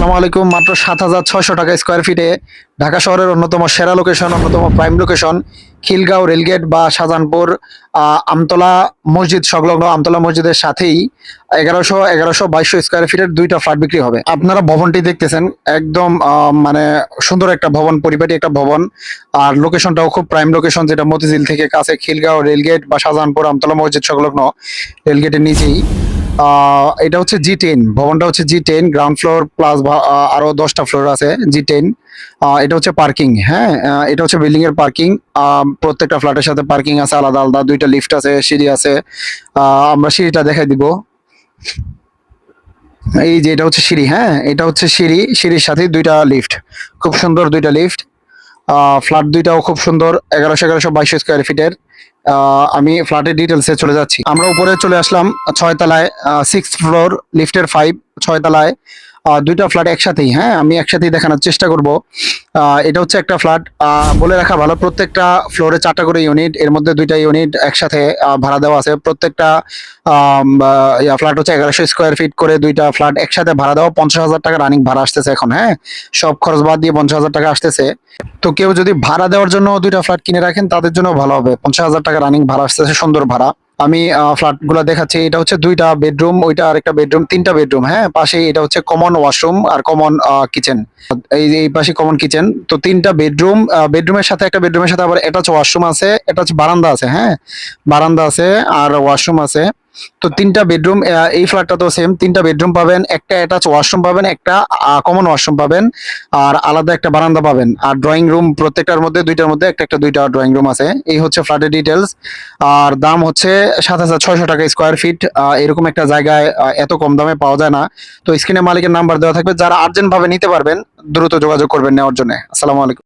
আসসালামু আলাইকুম। মাত্র ৭,৬০০ টাকা স্কোয়ার ফিটে ঢাকা শহরের অন্যতম সেরা লোকেশন, অন্যতম প্রাইম লোকেশন, খিলগাঁও রেলগেট বা শাহজাহানপুর আমতলা মসজিদ সংলগ্ন আমতলা মসজিদের সাথেই ১১০০ স্কোয়ার ফিটের দুইটা ফ্ল্যাট বিক্রি হবে। আপনারা ভবনটি দেখতেছেন, একদম মানে সুন্দর একটা ভবন, পরিপাটি একটা ভবন। আর লোকেশনটাও খুব প্রাইম লোকেশন, যেটা মতিঝিল থেকে কাছে, খিলগাঁও রেলগেট বা শাহজাহানপুর আমতলা মসজিদ সংলগ্ন রেলগেটের নিচেই। এটা হচ্ছে G10, ভবনটা হচ্ছে G10 গ্রাউন্ড ফ্লোর প্লাস আরো 10টা ফ্লোর আছে G10। এটা হচ্ছে পার্কিং, হ্যাঁ, এটা হচ্ছে বিল্ডিং এর পার্কিং। প্রত্যেকটা ফ্ল্যাটের সাথে পার্কিং আছে আলাদা আলাদা, দুইটা লিফট আছে, সিঁড়ি আছে। আমরা সিঁড়িটা দেখাই দিব। এই যে এটা হচ্ছে সিঁড়ি, হ্যাঁ, এটা হচ্ছে সিঁড়ি, সিঁড়ির সাথে দুইটা লিফট, খুব সুন্দর দুইটা লিফট। ফ্ল্যাট দুইটাও খুব সুন্দর, ১১০০ স্কোয়ার ফিটের। আমি ফ্ল্যাটের ডিটেলসে চলে যাচ্ছি। আমরা উপরে চলে আসলাম 6 তলায়, 6th ফ্লোর, লিফটের 5, 6 তলায়। দুইটা ফ্ল্যাট একসাথেই, হ্যাঁ, আমি একসাথেই দেখানোর চেষ্টা করব। এটা হচ্ছে একটা ফ্ল্যাট, বলে রাখা ভালো, প্রত্যেকটা ফ্লোরে 4টা করে ইউনিট, এর মধ্যে দুইটা ইউনিট একসাথে ভাড়া দেওয়া আছে। প্রত্যেকটা ফ্ল্যাট হচ্ছে ১১০০ স্কোয়ার ফিট করে, দুইটা ফ্ল্যাট একসাথে ভাড়া দেওয়া। ৫০,০০০ টাকা রানিং ভাড়া আসতেছে এখন, হ্যাঁ, সব খরচ বাদ দিয়ে ৫০,০০০ টাকা আসতেছে। তো কেউ যদি ভাড়া দেওয়ার জন্য দুইটা ফ্ল্যাট কিনে রাখেন, তাদের জন্য ভালো হবে। ৫০,০০০ টাকা রানিং ভাড়া আসতেছে, সুন্দর ভাড়া। আমি ফ্ল্যাট গুলা দেখাচ্ছি। এটা হচ্ছে দুইটা বেডরুম, ওইটা আরেকটা বেডরুম, 3টা বেডরুম, হ্যাঁ, পাশে এটা হচ্ছে কমন ওয়াশরুম আর কমন কিচেন। এই পাশে কমন কিচেন। তো 3টা বেডরুম, বেডরুমের সাথে একটা বেডরুমের সাথে আবার অ্যাটাচ ওয়াশরুম আছে, অ্যাটাচ বারান্দা আছে, হ্যাঁ, বারান্দা আছে আর ওয়াশরুম আছে। তো 3টা বেডরুম, এই ফ্ল্যাটটা তো সেম, 3টা বেডরুম পাবেন, একটা অ্যাটাচ ওয়াশরুম পাবেন, একটা কমন ওয়াশরুম পাবেন, আর আলাদা একটা বারান্দা পাবেন। আর ড্রয়িং রুম প্রত্যেকটার মধ্যে, দুইটার মধ্যে দুইটা ড্রয়িং রুম আছে। এই হচ্ছে ফ্ল্যাটের ডিটেলস। আর দাম হচ্ছে ৭,৬০০ টাকা স্কোয়ার ফিট। এরকম একটা জায়গায় এত কম দামে পাওয়া যায় না। তো স্ক্রিনে মালিকের নাম্বার দেওয়া থাকবে, যারা আর্জেন্ট ভাবে নিতে পারবেন দ্রুত যোগাযোগ করবেন নেওয়ার জন্য। আসসালামু আলাইকুম।